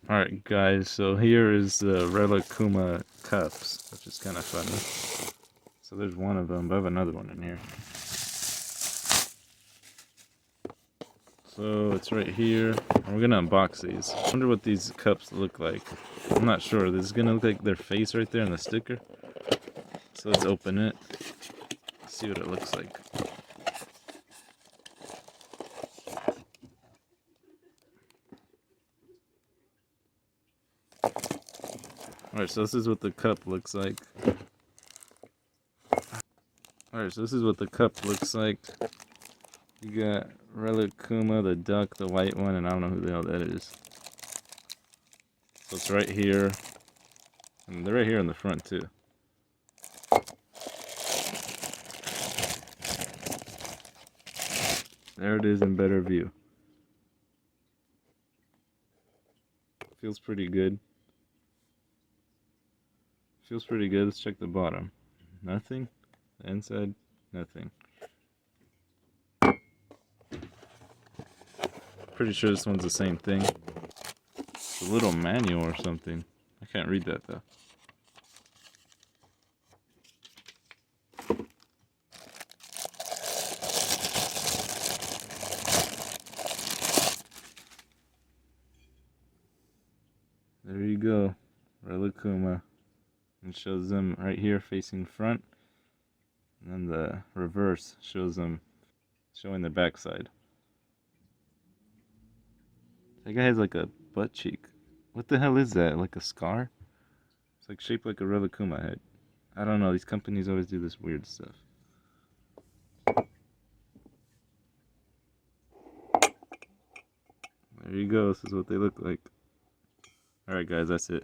Alright guys, so here is the Rilakkuma cups, which is kind of funny. So there's one of them, but I have another one in here. So it's right here, and we're gonna unbox these. I wonder what these cups look like. I'm not sure. This is gonna look like their face right there in the sticker. So let's open it, see what it looks like. Alright, so this is what the cup looks like. Alright, so this is what the cup looks like. You got Rilakkuma, the duck, the white one, and I don't know who the hell that is. So it's right here. And they're right here in the front too. There it is in better view. Feels pretty good. Feels pretty good. Let's check the bottom. Nothing. The inside, nothing. Pretty sure this one's the same thing. It's a little manual or something. I can't read that though. There you go, Rilakkuma. It shows them right here facing front, and then the reverse shows them showing their backside. That guy has like a butt cheek. What the hell is that? Like a scar? It's like shaped like a Rilakkuma head. I don't know, these companies always do this weird stuff. There you go, this is what they look like. Alright guys, that's it.